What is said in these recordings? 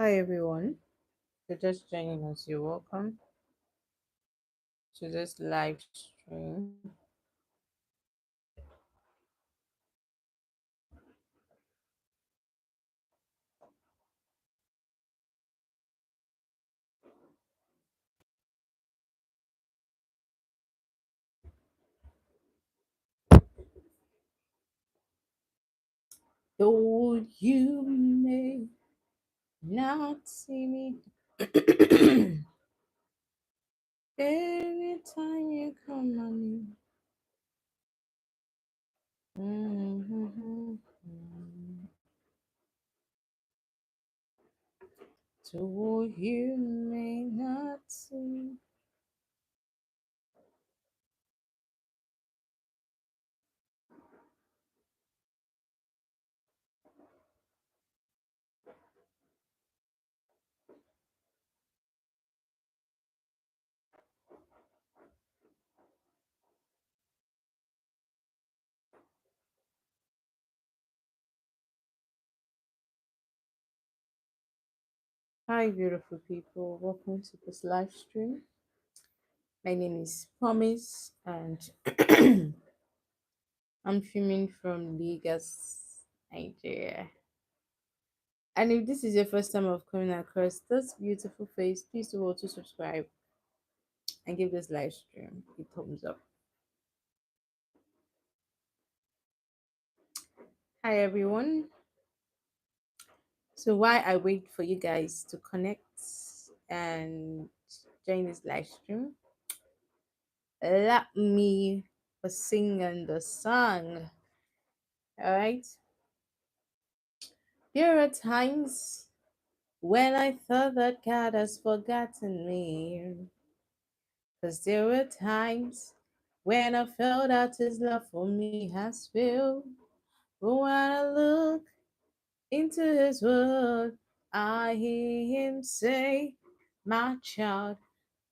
Hi everyone. If you're just joining us, you're welcome to this live stream. Though you may not see me anytime you come on me. Mhm. Though you may not see. Hi beautiful people, welcome to this live stream. My name is Promise and I'm filming from Lagos, Nigeria. And if this is your first time of coming across this beautiful face, please do also subscribe and give this live stream a thumbs up. Hi everyone. So while I wait for you guys to connect and join this live stream, let me sing on the song. Alright. There are times when I thought that God has forgotten me. Cause there were times when I felt that his love for me has failed. But when I look into his word, I hear him say, my child,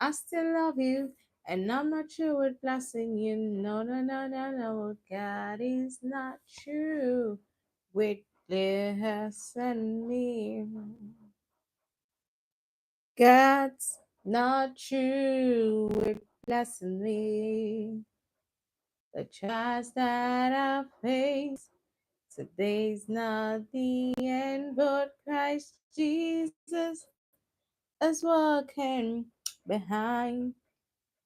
I still love you, and I'm not sure what blessing you. No, no, no, no, no, God is not true with blessing me. God's not true with blessing me. The trials that I face, today's not the end, but Christ Jesus is walking behind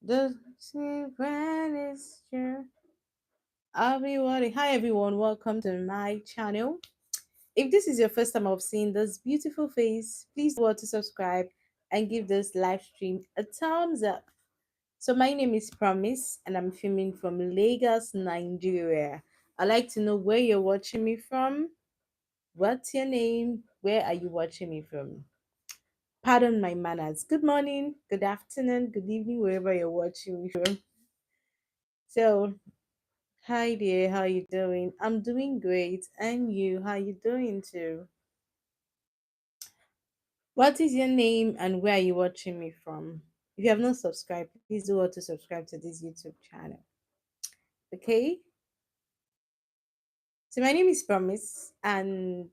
the sinister. Everybody, hi everyone, welcome to my channel. If this is your first time of seeing this beautiful face, please do to subscribe and give this live stream a thumbs up. So my name is Promise and I'm filming from Lagos, Nigeria. I'd like to know where you're watching me from. What's your name? Where are you watching me from? Pardon my manners. Good morning, good afternoon, good evening, wherever you're watching me from. So, hi there, how you doing? I'm doing great. And you, how you doing too? What is your name and where are you watching me from? If you have not subscribed, please do want to subscribe to this YouTube channel. Okay? So my name is Promise and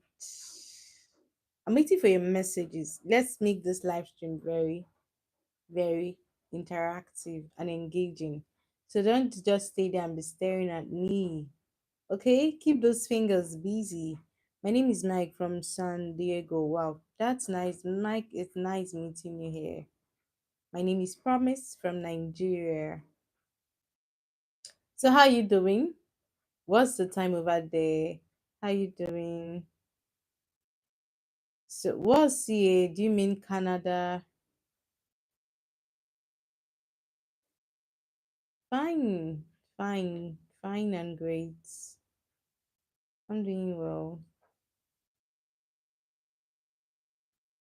I'm waiting for your messages. Let's make this live stream very, very interactive and engaging. So don't just stay there and be staring at me. Okay? Keep those fingers busy. My name is Mike from San Diego. Wow, that's nice. Mike, it's nice meeting you here. My name is Promise from Nigeria. So how you doing? What's the time over there? How you doing? So what's CA? Do you mean Canada? Fine, fine, fine and great. I'm doing well.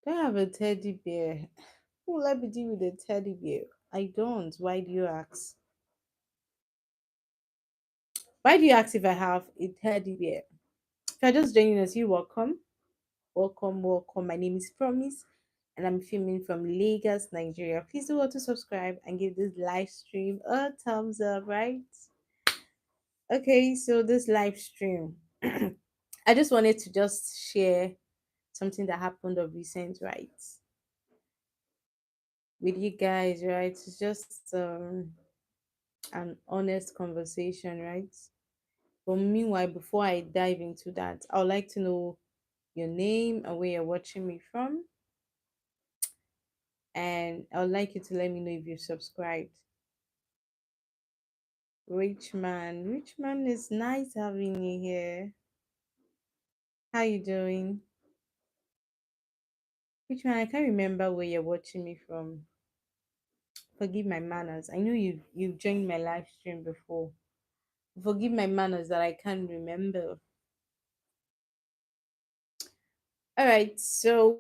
Do I have a teddy bear? Who will I be doing with a teddy bear? I don't. Why do you ask? Why do you ask if I have a teddy bear? If you're just joining us, you're welcome. Welcome, welcome. My name is Promise and I'm filming from Lagos, Nigeria. Please do want to subscribe and give this live stream a thumbs up, right? Okay, so this live stream, I just wanted to just share something that happened of recent, right? With you guys, right? It's just an honest conversation, right? But meanwhile, before I dive into that, I would like to know your name and where you're watching me from. And I would like you to let me know if you've subscribed. Rich man is nice having you here. How you doing? Rich man, I can't remember where you're watching me from. Forgive my manners. I know you've joined my live stream before. Forgive my manners that I can't remember. All right, so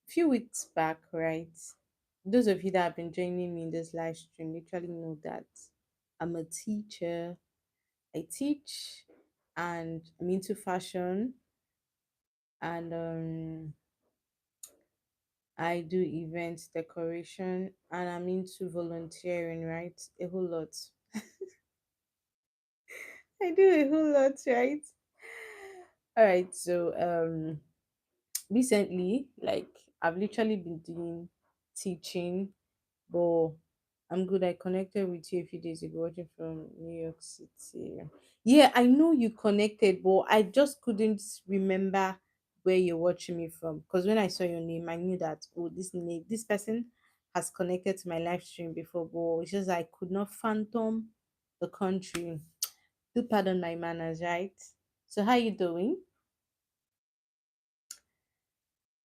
few weeks back, right? Those of you that have been joining me in this live stream literally know that I'm a teacher. I teach and I'm into fashion and I do event decoration and I'm into volunteering, right? A whole lot. I do a whole lot, right? All right, so recently, like I've literally been doing teaching, but I'm good. I connected with you a few days ago, watching from New York City. Yeah, I know you connected, but I just couldn't remember where you're watching me from. Because when I saw your name, I knew that oh, this person has connected to my live stream before, but it's just I could not phantom the country. Do pardon my manners, right? So how you doing?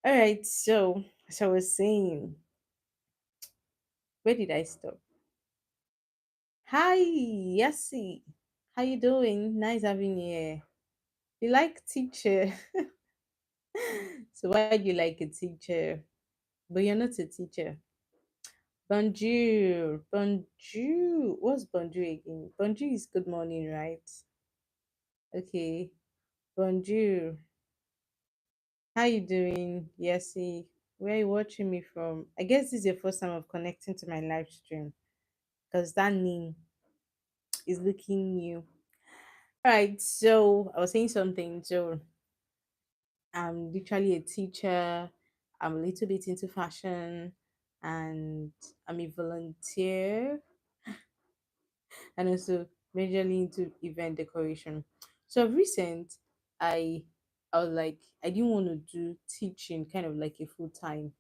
All right, so I was saying, where did I stop? Hi, Yassi. How you doing? Nice having you here. You like teacher. So why do you like a teacher? But you're not a teacher. Bonjour. Bonjour. What's bonjour again? Bonjour is good morning, right? Okay. Bonjour. How you doing, Yassi? Where are you watching me from? I guess this is your first time of connecting to my live stream because that name is looking new. All right, so I was saying something. So I'm literally a teacher. I'm a little bit into fashion, and I'm a volunteer, and also majorly into event decoration. So of recent, I I was like I didn't want to do teaching kind of like a full time,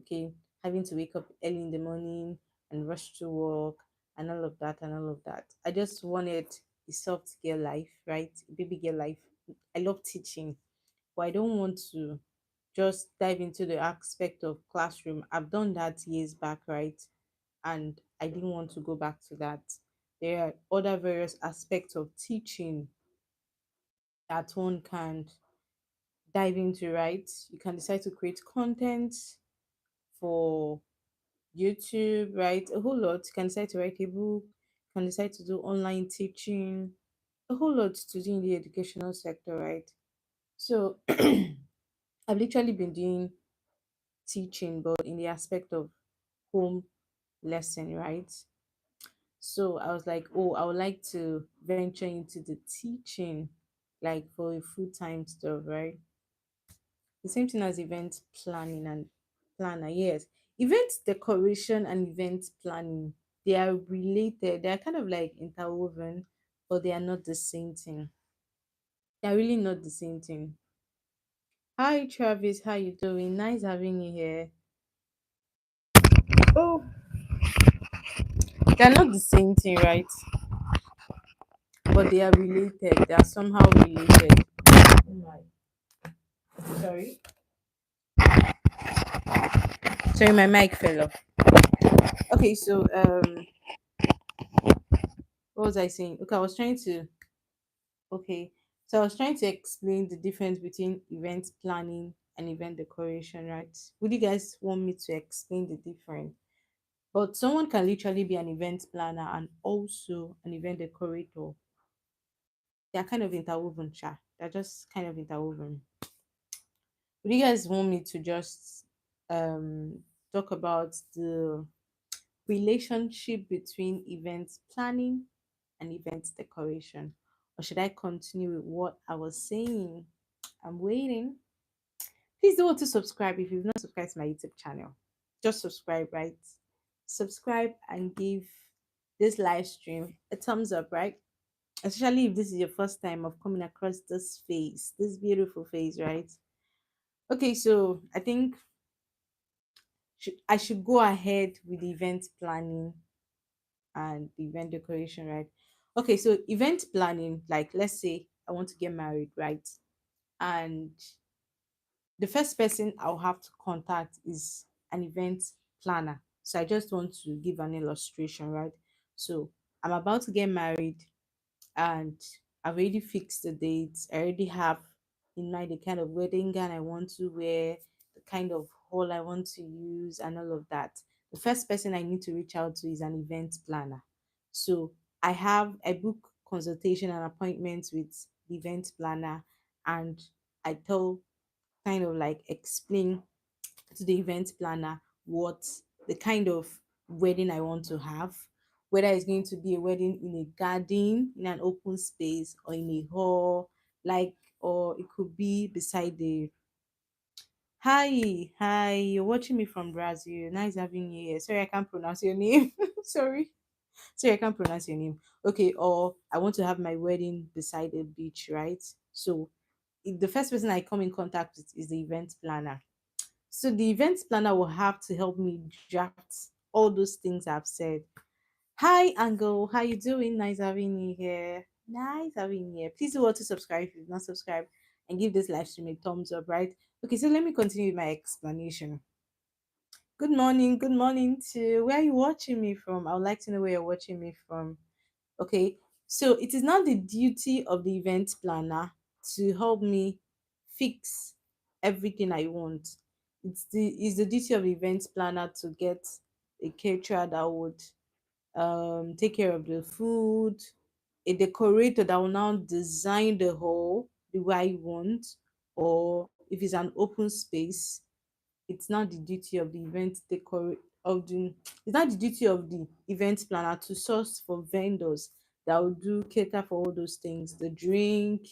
okay, having to wake up early in the morning and rush to work and all of that and all of that. I just wanted a soft girl life, right? A baby girl life. I love teaching, but I don't want to just dive into the aspect of classroom. I've done that years back, right? And I didn't want to go back to that. There are other various aspects of teaching that one can dive into, right? You can decide to create content for YouTube, right? A whole lot. You can decide to write a book, you can decide to do online teaching, a whole lot to do in the educational sector, right? So I've literally been doing teaching, but in the aspect of home lesson, right? So I was like, oh, I would like to venture into the teaching, like for a full time stuff, right? The same thing as event planning and planner, yes. Event decoration and event planning, they are related, they are kind of like interwoven, but they are not the same thing. They are really not the same thing. Hi Travis, how you doing? Nice having you here. Oh, they're not the same thing, right? But they are related. They are somehow related. Oh my, sorry. Sorry, my mic fell off. Okay, so what was I saying? Okay, I was trying to okay, so I was trying to explain the difference between event planning and event decoration, right? Would you guys want me to explain the difference? But someone can literally be an event planner and also an event decorator. They're kind of interwoven, sha. They're just kind of interwoven. Would you guys want me to just talk about the relationship between event planning and event decoration. Or should I continue with what I was saying? I'm waiting. Please do want to subscribe if you've not subscribed to my YouTube channel. Just subscribe, right? Subscribe and give this live stream a thumbs up, right? Especially if this is your first time of coming across this face, this beautiful face, right? Okay, so I think I should go ahead with the event planning and the event decoration, right? Okay, so event planning, like let's say I want to get married, right? And the first person I'll have to contact is an event planner. So I just want to give an illustration, right? So I'm about to get married and I've already fixed the dates. I already have in mind the kind of wedding gown I want to wear, the kind of hall I want to use, and all of that. The first person I need to reach out to is an event planner. So I book consultation and appointments with the event planner, and I tell kind of like explain to the event planner what the kind of wedding I want to have, whether it's going to be a wedding in a garden, in an open space, or in a hall, like, or it could be beside the. Hi, you're watching me from Brazil. Nice having you here. Sorry, I can't pronounce your name. Sorry, I can't pronounce your name. Okay, or I want to have my wedding beside a beach, right? So, the first person I come in contact with is the event planner. So the event planner will have to help me draft all those things I've said. Hi, Angle. How you doing? Nice having you here. Nice having you here. Please do want to subscribe if you've not subscribed and give this live stream a thumbs up, right? Okay, so let me continue with my explanation. Good morning to where are you watching me from? I would like to know where you're watching me from. Okay, so it is now the duty of the event planner to help me fix everything I want. It's the duty of the event planner to get a caterer that would take care of the food, a decorator that will now design the hall the way I want, or if it's an open space, it's not the duty of the event decor of the it's not the duty of the event planner to source for vendors that will do cater for all those things, the drink,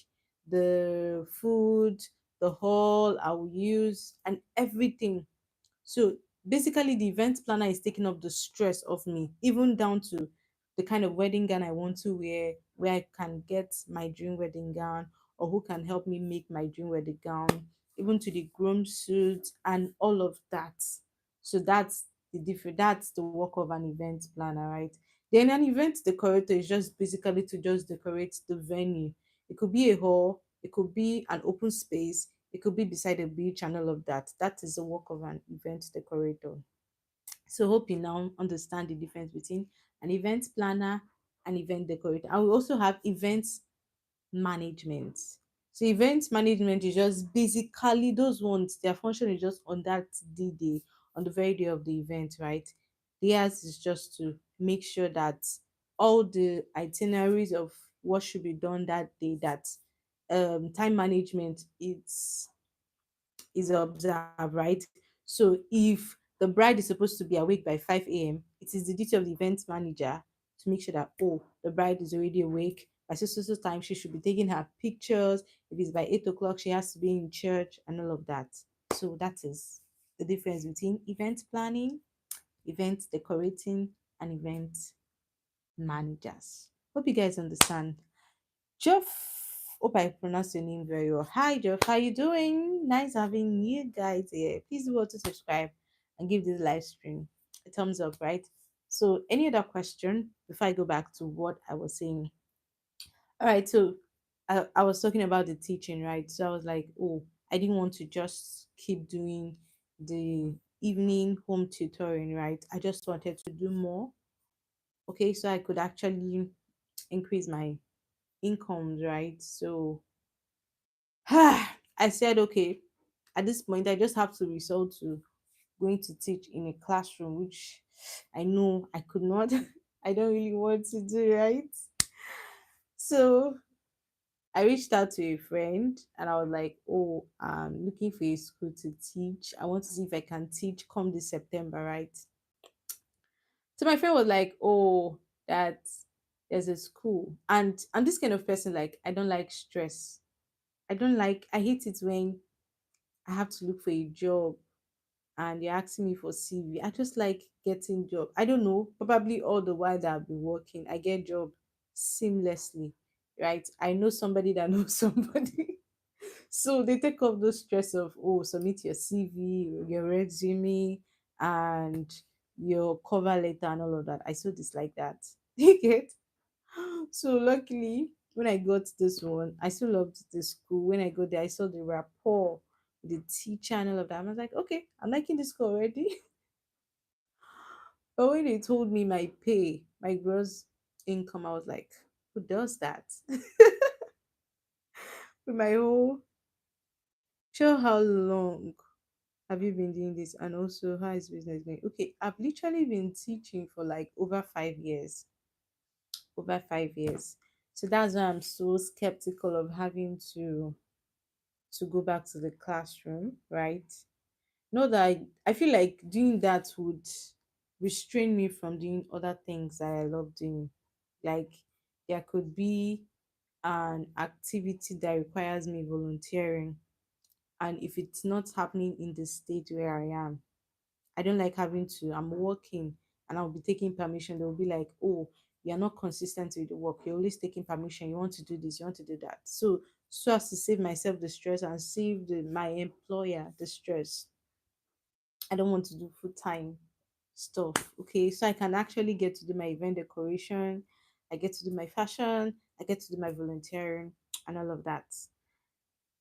the food, the hall I will use, and everything. So basically, the event planner is taking up the stress of me, even down to the kind of wedding gown I want to wear, where I can get my dream wedding gown, or who can help me make my dream wedding gown, even to the groom suit and all of that. So that's the work of an event planner, right? Then an event decorator is just basically to just decorate the venue. It could be a hall, it could be an open space, it could be beside a beach and all of that. That is the work of an event decorator. So hope you now understand the difference between an event planner and event decorator. And we also have events management. So event management is just basically those ones, their function is just on that day, on the very day of the event, right? Theirs is just to make sure that all the itineraries of what should be done that day, that time management is observed, right? So if the bride is supposed to be awake by 5 a.m., it is the duty of the event manager to make sure that, oh, the bride is already awake. By so time, she should be taking her pictures. If it's by 8 o'clock, she has to be in church and all of that. So that is the difference between event planning, event decorating, and event managers. Hope you guys understand. Jeff, hope I pronounced your name very well. Hi, Jeff. How you doing? Nice having you guys here. Please do want to subscribe and give this live stream a thumbs up, right? So, any other question before I go back to what I was saying? All right. So, I was talking about the teaching, right? So I was like, oh, I didn't want to just keep doing the evening home tutoring, right? I just wanted to do more. Okay, so I could actually increase my incomes, right? So I said, okay, at this point, I just have to resort to going to teach in a classroom, which I know I could not, I don't really want to do, right? So I reached out to a friend and I was like, oh, I'm looking for a school to teach. I want to see if I can teach come this September, right? So my friend was like, oh, that. there's a school, and I'm this kind of person, like I don't like stress. I hate it when I have to look for a job and you're asking me for CV. I just like getting job. I don't know, probably all the while that I've been working, I get job seamlessly, right? I know somebody that knows somebody. So they take off those stress of, oh, submit your CV, your resume, and your cover letter and all of that. I so dislike that. You get? So luckily, when I got this one, I still loved the school. When I got there, I saw the rapport, the teacher and all of that. I was like, okay, I'm liking this school already. But when they told me my pay, my gross income, I was like, who does that? With my whole, sure, how long have you been doing this? And also, how is business going? Okay, I've literally been teaching for like over 5 years. Over 5 years. So that's why I'm so skeptical of having to go back to the classroom, right? Not that I feel like doing that would restrain me from doing other things that I love doing. Like there could be an activity that requires me volunteering, and if it's not happening in the state where I am, I don't like having to. I'm working and I'll be taking permission. They'll be like, oh, you're not consistent with the work. You're always taking permission. You want to do this, you want to do that. So as to save myself the stress and save my employer the stress, I don't want to do full time stuff. Okay. So I can actually get to do my event decoration. I get to do my fashion. I get to do my volunteering and all of that.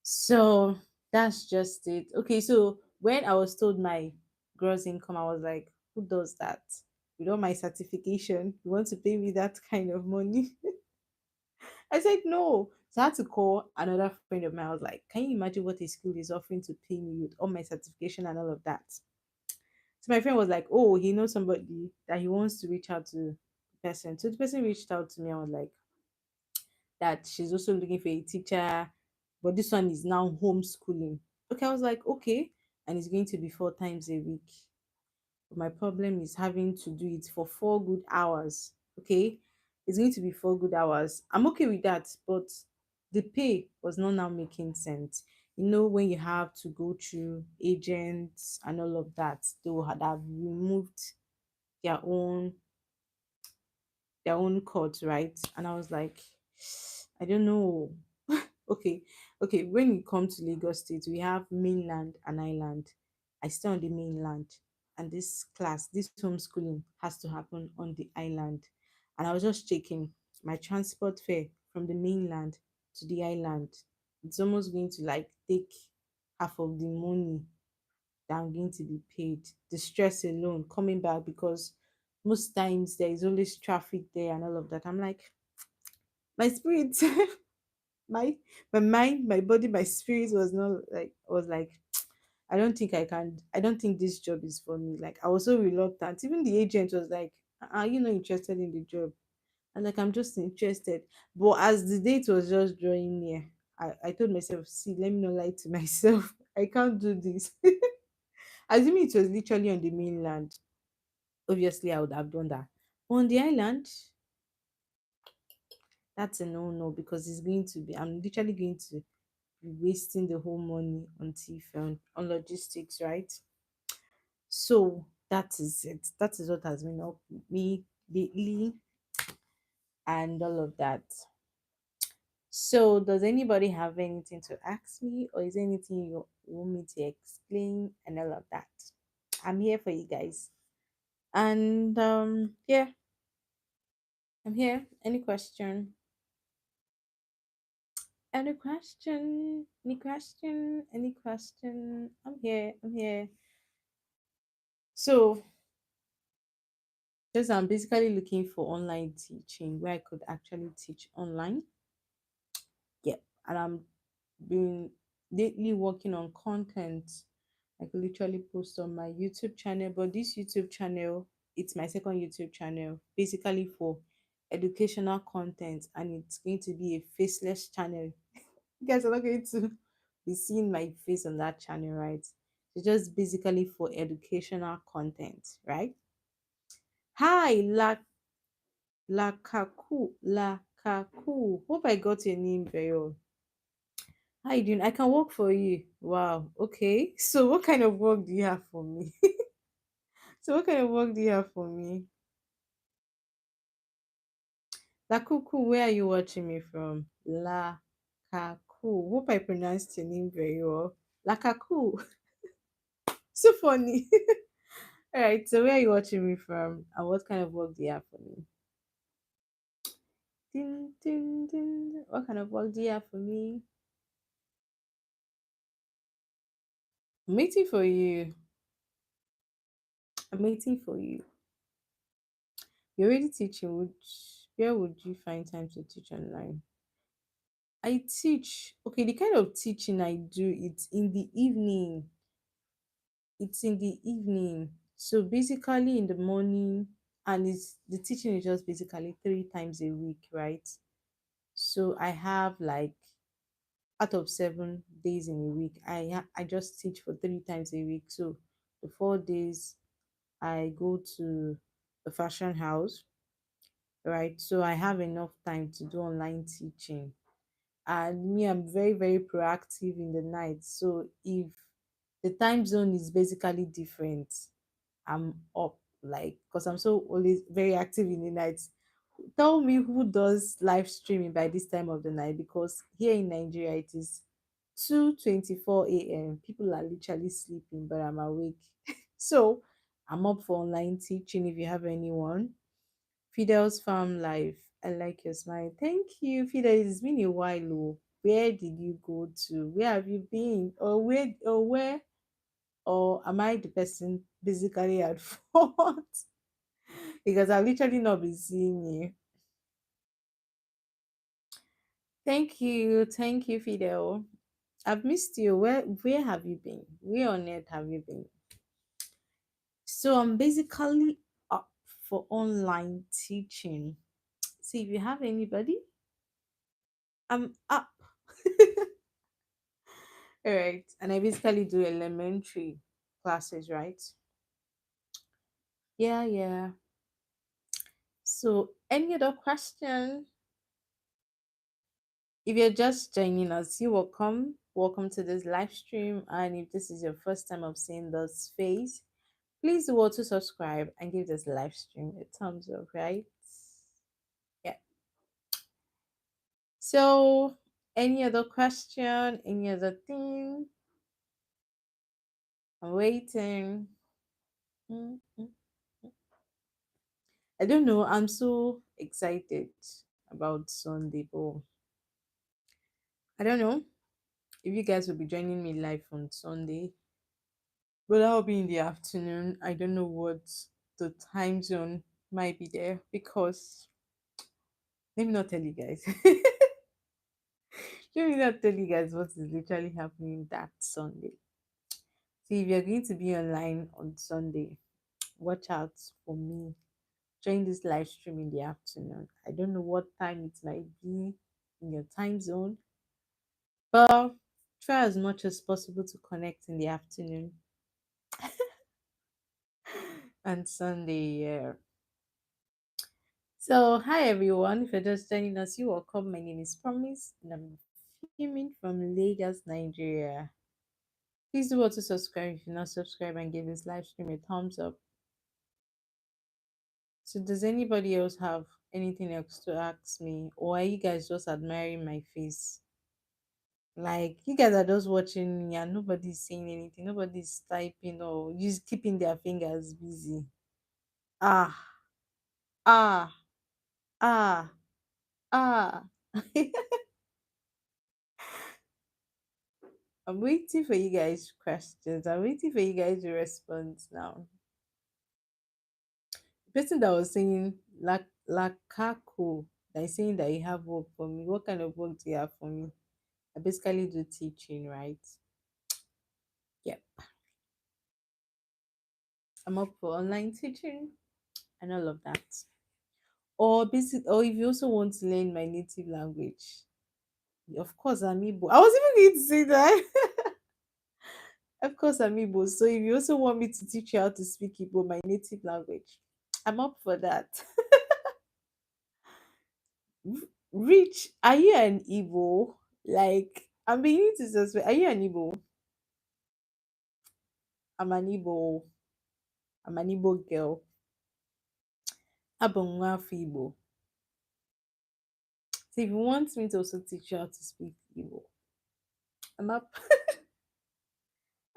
So that's just it. Okay, so when I was told my gross income, I was like, who does that? With all my certification, you want to pay me that kind of money? I said no. So I had to call another friend of mine. I was like, can you imagine what a school is offering to pay me with all my certification and all of that? So my friend was like, oh, he knows somebody that he wants to reach out to the person. So the person reached out to me. I was like, that she's also looking for a teacher, but this one is now homeschooling. Okay, I was like, okay, and it's going to be 4 times a week. But my problem is having to do it for 4 good hours. Okay, it's going to be 4 good hours. I'm okay with that, but the pay was not now making sense. You know, when you have to go through agents and all of that, they will have removed their own court, right? And I was like, I don't know. Okay, okay. When you come to Lagos State, we have mainland and island. I stay on the mainland, and this homeschooling has to happen on the island. And I was just checking my transport fare from the mainland to the island. It's almost going to like take half of the money that I'm going to be paid. The stress alone coming back, because most times there is always traffic there and all of that. I'm like, my spirit, my my mind, my body, my spirit was not like, was like, I don't think I can. I don't think this job is for me. Like I was so reluctant. Even the agent was like, "Are you not interested in the job?" And like, I'm just interested. But as the date was just drawing near, I told myself, see, let me not lie to myself. I can't do this. Assuming it was literally on the mainland, obviously I would have done that. On the island, that's a no-no, because it's going to be, I'm literally going to be wasting the whole money on TIFF and on logistics, right? So that is it. That is what has been up with me lately and all of that. So does anybody have anything to ask me, or is there anything you want me to explain and all of that? I'm here for you guys. And yeah, I'm here. Any question? Any question? Any question? Any question? I'm here. I'm here. So, just I'm basically looking for online teaching where I could actually teach online. Yep. And I'm been lately working on content. I could literally post on my YouTube channel, but this YouTube channel, it's my second YouTube channel, basically for educational content, and it's going to be a faceless channel. You guys are not going to be seeing my face on that channel, right? It's just basically for educational content, right? Hi, Lakaku. Lakaku. Hope I got your name very well. How you doing? I can work for you. Wow. Okay. So what kind of work do you have for me? So what kind of work do you have for me? Lakuku, where are you watching me from? La Kaku. Hope I pronounced your name very well. Lakaku. So funny. All right. So where are you watching me from? And what kind of work do you have for me? Ding, ding, ding. What kind of work do you have for me? I'm waiting for you. I'm waiting for you. You're already teaching. Where would you find time to teach online? I teach. Okay, the kind of teaching I do, it's in the evening. It's in the evening. So basically in the morning, and it's the teaching is just basically 3 times a week, right? So I have like out of 7 days in a week, I just teach for 3 times a week. So the 4 days I go to the fashion house, right? So I have enough time to do online teaching. And me, I'm very, very proactive in the night. So if the time zone is basically different, I'm up, like, because I'm so always very active in the night. Tell me who does live streaming by this time of the night, because here in Nigeria it is 2:24 a.m. People are literally sleeping, but I'm awake. So I'm up for online teaching if you have anyone. Fidel's Farm Life. I like your smile. Thank you, Fidel. It's been a while. Oh. Where did you go to? Where have you been? Or am I the person basically at fault? Because I've literally not been seeing you. Thank you, Fidel. I've missed you. Where have you been? Where on earth have you been? So I'm basically up for online teaching. See if you have anybody, I'm up. All right. And I basically do elementary classes, right? Yeah, yeah. So any other question? If you're just joining us, you're welcome. Welcome to this live stream. And if this is your first time of seeing this face, please do also subscribe and give this live stream a thumbs up, right? Yeah. So any other question? Any other thing? I'm waiting. Mm, mm. I don't know. I'm so excited about Sunday, but I don't know if you guys will be joining me live on Sunday, but I'll be in the afternoon. I don't know what the time zone might be there, because let me not tell you guys. Let me not tell you guys what is literally happening that Sunday. See, if you're going to be online on Sunday, watch out for me. Join this live stream in the afternoon. I don't know what time it might be in your time zone, but try as much as possible to connect in the afternoon and Sunday. Yeah. So, hi everyone. If you're just joining us, you're welcome. My name is Promise, and I'm filming from Lagos, Nigeria. Please do also subscribe if you're not subscribed, and give this live stream a thumbs up. So, does anybody else have anything else to ask me, or are you guys just admiring my face? Like, you guys are just watching me and nobody's saying anything, nobody's typing or just keeping their fingers busy. Ah, ah, ah, ah. I'm waiting for you guys' questions. I'm waiting for you guys to respond now. The person that was saying Lakako, that is saying that you have work for me. What kind of work do you have for me? I basically do teaching, right? Yep. I'm up for online teaching and all of that. Or if you also want to learn my native language, of course I'm Igbo. I was even going to say that. Of course I'm Igbo. So if you also want me to teach you how to speak Igbo, my native language, I'm up for that. Rich, are you an Igbo? Like, I'm beginning to suspect. Are you an Igbo? I'm an Igbo. I'm an Igbo girl. Abụ m nwafọ Igbo. So if you want me to also teach you how to speak Igbo, I'm up.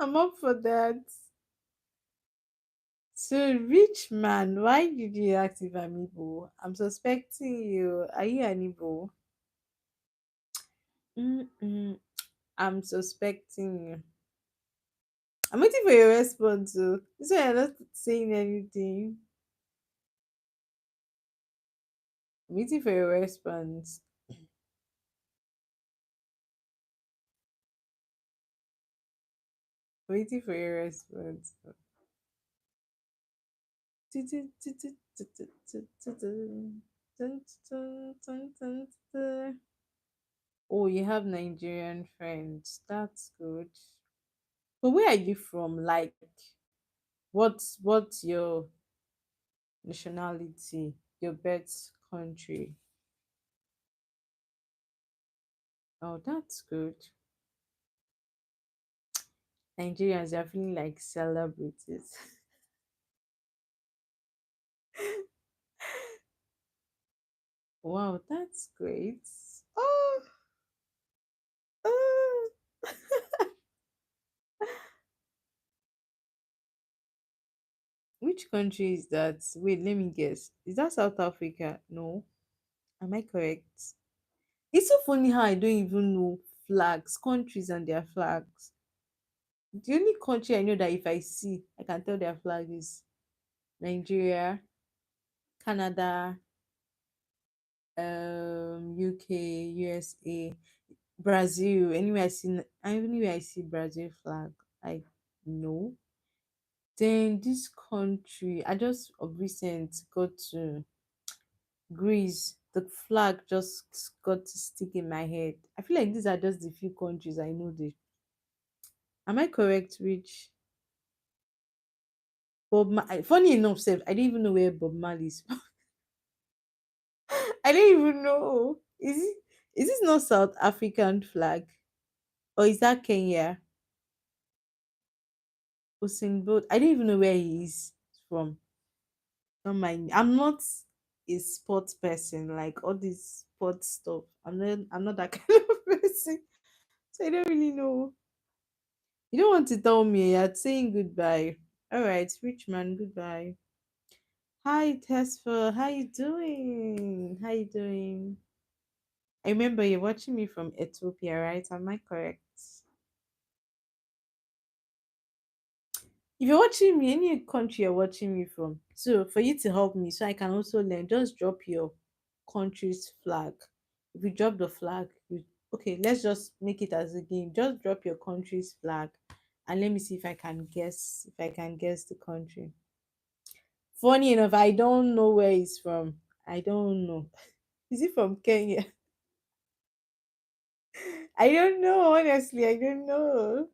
I'm up for that. So, rich man, why did you ask if I'm Igbo? I'm suspecting you. Are you an Igbo? Mm-mm. I'm suspecting you. I'm waiting for your response. So, this why you're not saying anything. I'm waiting for your response. Waiting for your response. Oh, you have Nigerian friends. That's good. But where are you from? Like, what's your nationality? Your birth country? Oh, that's good. Nigerians are feeling like celebrities. Wow, that's great. Oh, oh. Which country is that? Wait, let me guess. Is that South Africa? No. Am I correct? It's so funny how I don't even know flags, countries and their flags. The only country I know that if I see, I can tell their flag is Nigeria, Canada, UK, USA, Brazil. Anywhere I see Brazil flag, I know. Then this country, I just of recent got to Greece. The flag just got to stick in my head. I feel like these are just the few countries I know. The Am I correct, Rich? Funny enough, Seth, I didn't even know where Bob Marley is. I didn't even know. Is this not South African flag? Or is that Kenya? Usain Bolt. I didn't even know where he is from. Don't mind me. I'm not a sports person, like all this sports stuff. I'm not that kind of person. So I don't really know. You don't want to tell me you're saying goodbye. Alright, rich man, goodbye. Hi Tesfa, how you doing? How you doing? I remember you're watching me from Ethiopia, right? Am I correct? If you're watching me, any country you're watching me from, so for you to help me, so I can also learn, just drop your country's flag. If you drop the flag, okay, let's just make it as a game. Just drop your country's flag, and let me see if I can guess. If I can guess the country. Funny enough, I don't know where he's from. I don't know. Is he from Kenya? I don't know. Honestly, I don't know.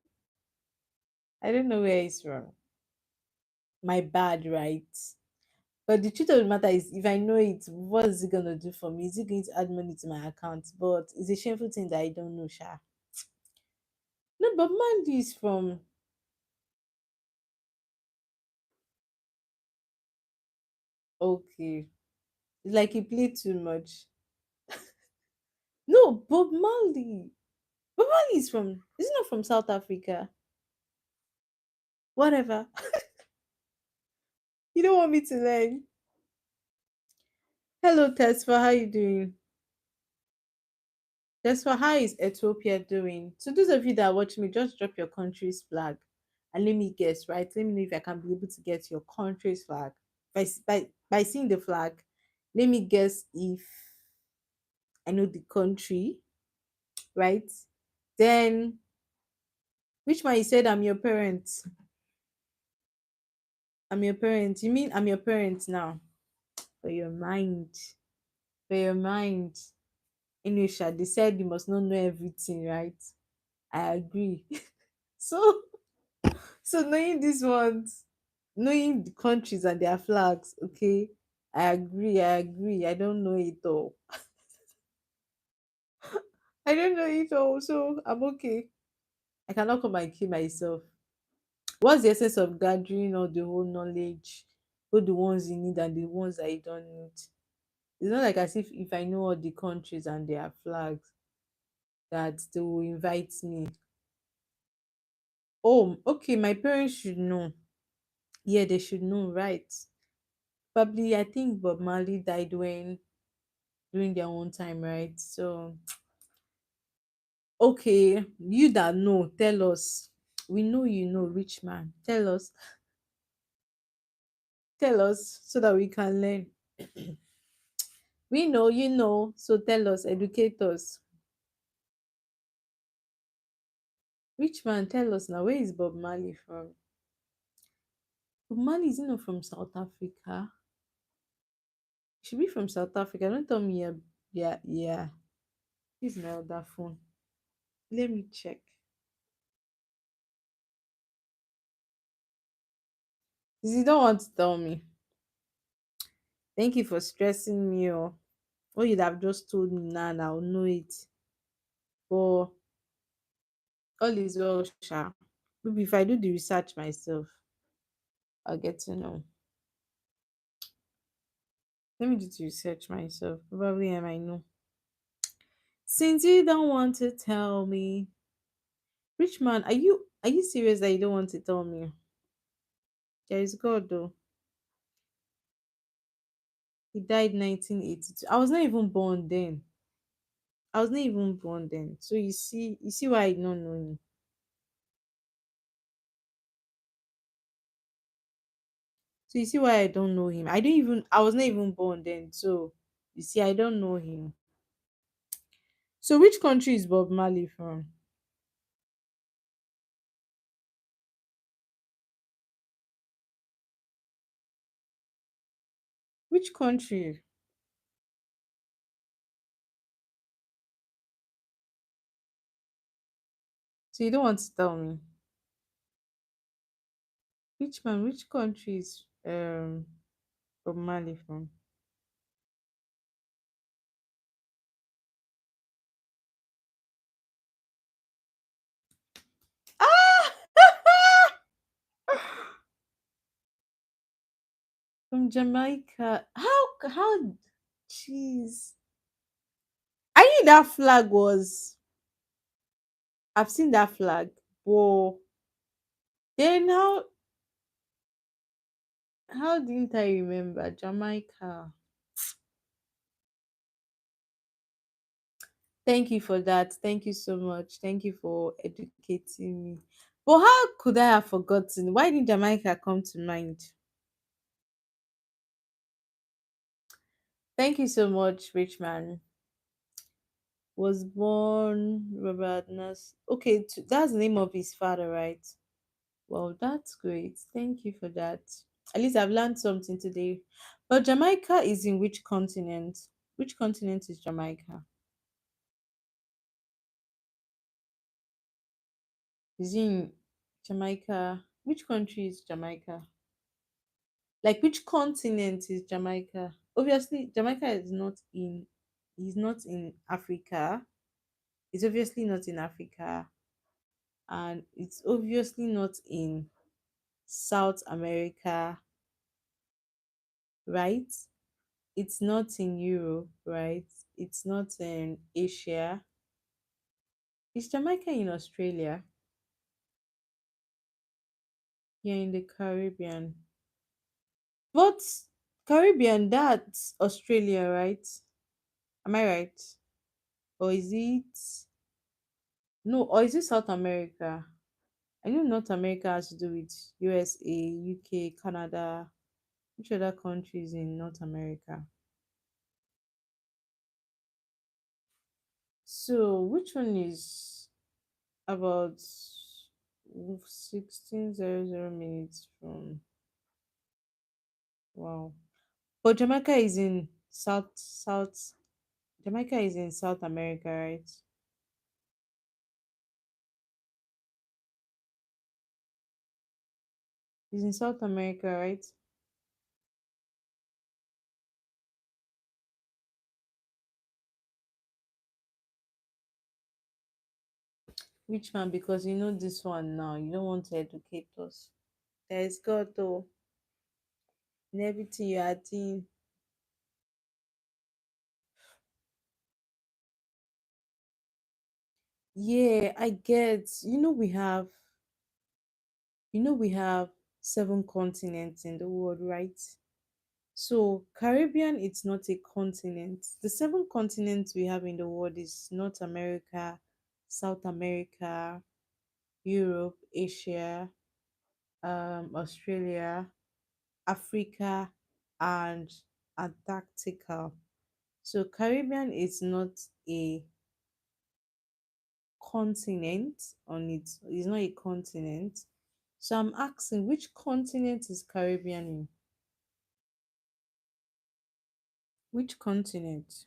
I don't know where he's from. My bad, right? But the truth of the matter is, if I know it, what is it gonna do for me? Is it going to add money to my account? But it's a shameful thing that I don't know, Sha. No, but Mandy is from. Okay, it's like he played too much. No, Bob Marley. Bob Marley is from. Is he not from South Africa? Whatever. You don't want me to learn. Hello, Tesfa. How you doing? Tesfa, how is Ethiopia doing? So those of you that are watching me, just drop your country's flag and let me guess, right? Let me know if I can be able to get your country's flag. By seeing the flag, let me guess if I know the country, right? Then which one you said I'm your parent? I'm your parent. You mean I'm your parent now? For your mind. For your mind. Inisha, they said you must not know everything, right? I agree. So so knowing these ones, knowing the countries and their flags, okay, I agree. I don't know it all. I don't know it all, so I'm okay. I cannot come and kill myself. What's the essence of gathering all the whole knowledge, both the ones you need and the ones that you don't need? It's not like as if I know all the countries and their flags that they will invite me. Oh, okay, my parents should know. Yeah, they should know, right? Probably, I think Bob Marley died when during their own time, right? So, okay, you that know, tell us. We know you know, rich man. Tell us so that we can learn. We know, you know, so tell us, educate us. Rich man, tell us now, where is Bob Marley from? Bob Marley is not from South Africa. He should be from South Africa. Don't tell me, yeah, yeah, yeah. This is my other phone. Let me check. You don't want to tell me. Thank you for stressing me. Oh, what you'd have just told me now, and I'll know it. But all is well, Sha. Maybe if I do the research myself, I'll get to know. Let me do the research myself. Probably I might know. Since you don't want to tell me, rich man, are you serious that you don't want to tell me? There is God though. He died 1982. I was not even born then. I was not even born then. So you see why I don't know him. So you see why I don't know him. I was not even born then. So you see, I don't know him. So which country is Bob Marley from? Which country? So you don't want to tell me. Which country is Bob Marley from? Ah! From Jamaica. How jeez. I knew that flag was I've seen that flag. Whoa. Then how didn't I remember Jamaica? Thank you for that. Thank you so much. Thank you for educating me. But how could I have forgotten? Why did Jamaica come to mind? Thank you so much, Richman. Was born Robert Nas. Okay, that's the name of his father, right? Well, that's great. Thank you for that. At least I've learned something today. But Jamaica is in which continent? Which continent is Jamaica? Is it in Jamaica? Which country is Jamaica? Like which continent is Jamaica? Obviously, Jamaica is not in Africa. It's obviously not in Africa, and it's obviously not in South America, right? It's not in Europe, right? It's not in Asia. Is Jamaica in Australia? Yeah, in the Caribbean. But Caribbean, that's Australia, right? Am I right? Or is it no, or is it South America? I know North America has to do with USA, UK, Canada. Which other countries in North America? So which one is about 1600 minutes from wow. But Jamaica is in South America, right? It's in South America, right? Which man? Because you know this one now. You don't want to educate us. There is God though in everything you are doing. Yeah, I get. We have 7 continents in the world, right? So Caribbean it's not a continent. The 7 continents we have in the world is North America, South America, Europe, Asia, Australia, Africa, and Antarctica. So Caribbean is not a continent on its it's not a continent. So I'm asking which continent is Caribbean in? Which continent?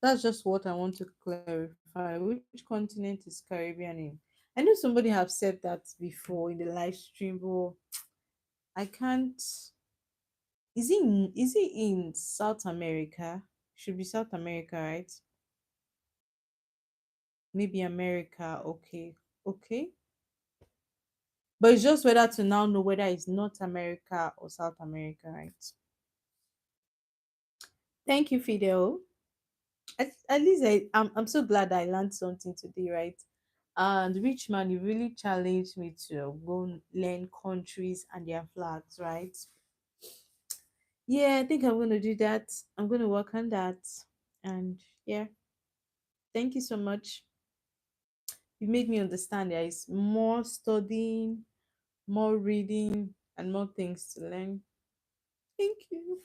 That's just what I want to clarify. Which continent is Caribbean in? I know somebody have said that before in the live stream, but I can't. Is it in South America? Should be South America, right? Maybe America. Okay, okay. But it's just whether to now know whether it's North America or South America, right? Thank you, Fidel. At least I'm so glad I learned something today, right? And Rich Man, you really challenged me to go learn countries and their flags, right? Yeah, I think I'm gonna do that. I'm gonna work on that. And yeah, thank you so much. You made me understand there is more studying, more reading, and more things to learn. Thank you.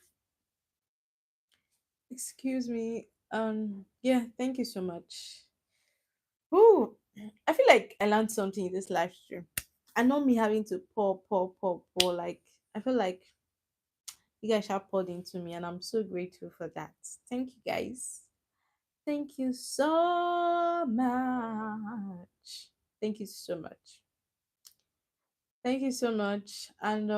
Excuse me. Yeah, thank you so much. Oh, I feel like I learned something in this live stream. I know me having to pour. Like I feel like you guys have poured into me, and I'm so grateful for that. Thank you, guys. Thank you so much. Thank you so much. Thank you so much. And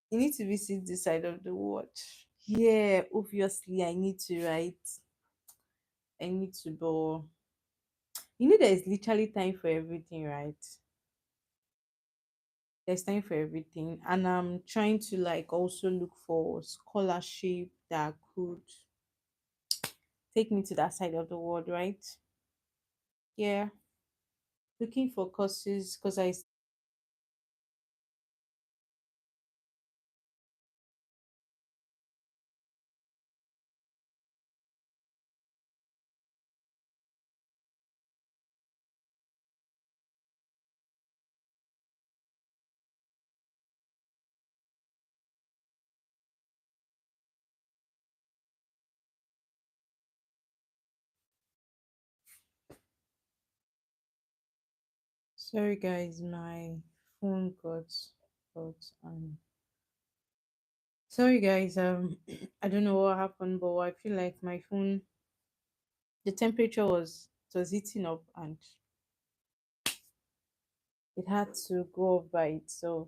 you need to visit this side of the world. Yeah, obviously I need to, right? I need to, but there's literally time for everything, right? There's time for everything, and I'm trying to like also look for scholarship that could take me to that side of the world, right? Yeah, looking for courses because I sorry guys, my phone got sorry guys, I don't know what happened, but I feel like my phone, the temperature was heating up and it had to go off by itself.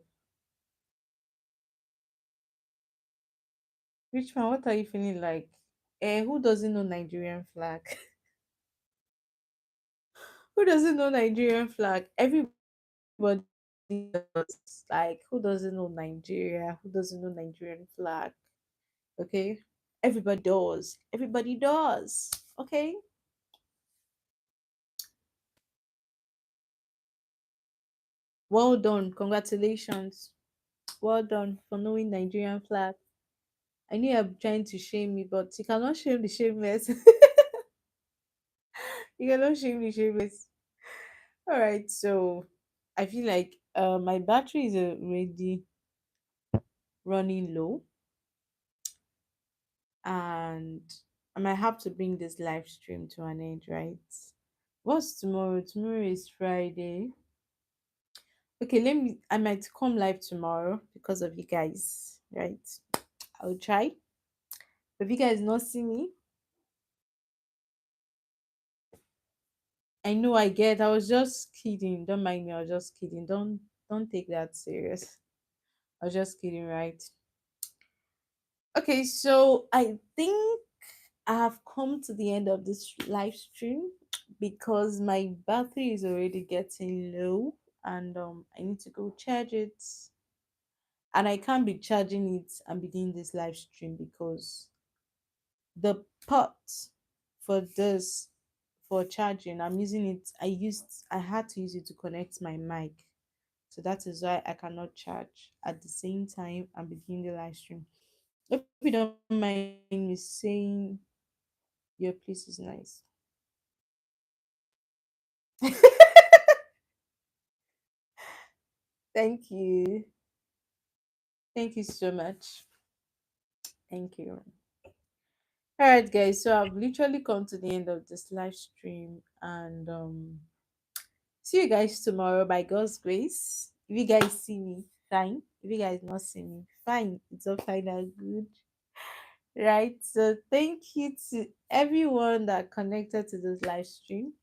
Which one? What are you feeling like? Who doesn't know Nigerian flag? Who doesn't know Nigerian flag? Everybody does. Like, who doesn't know Nigeria? Who doesn't know Nigerian flag? Okay, everybody does. Everybody does. Okay. Well done. Congratulations. Well done for knowing Nigerian flag. I knew you're trying to shame me, but you cannot shame the shameless. You cannot shame the shameless. All right, so I feel like my battery is already running low, and I might have to bring this live stream to an end, right? What's tomorrow? Tomorrow is Friday. Okay, I might come live tomorrow because of you guys, right? I'll try. If you guys not see me, I know I get. I was just kidding. Don't mind me. I was just kidding. Don't take that serious. I was just kidding, right? Okay, so I think I have come to the end of this live stream because my battery is already getting low, and I need to go charge it. And I can't be charging it and beginning this live stream because the pot for this for charging, I'm using it. I had to use it to connect my mic. So that is why I cannot charge at the same time and begin the live stream. Hope you don't mind me saying your place is nice. Thank you. Thank you so much. Thank you. All right, guys. So I've literally come to the end of this live stream, and see you guys tomorrow by God's grace. If you guys see me, fine. If you guys not see me, fine. It's all fine and good. Right. So thank you to everyone that connected to this live stream.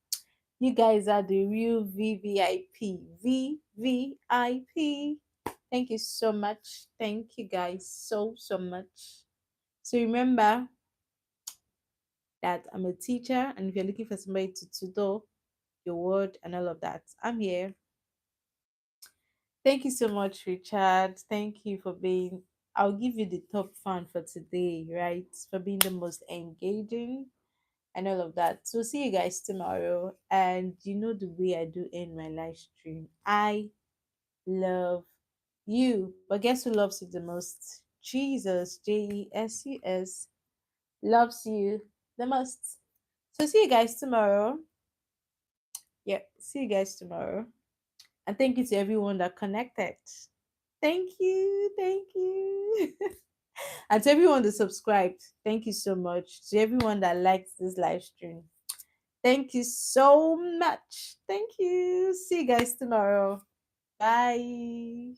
You guys are the real VVIP. VVIP. Thank you so much. Thank you guys so much. So remember that I'm a teacher, and if you're looking for somebody to tutor your word and all of that, I'm here. Thank you so much, Richard. Thank you for being. I'll give you the top fan for today, right? For being the most engaging and all of that. So see you guys tomorrow. And you know the way I do in my live stream. I love you. But guess who loves you the most? Jesus, Jesus, loves you the most. So see you guys tomorrow. Yeah, see you guys tomorrow. And thank you to everyone that connected. Thank you. Thank you. And to everyone that subscribed, thank you so much. To everyone that liked this live stream, thank you so much. Thank you. See you guys tomorrow. Bye.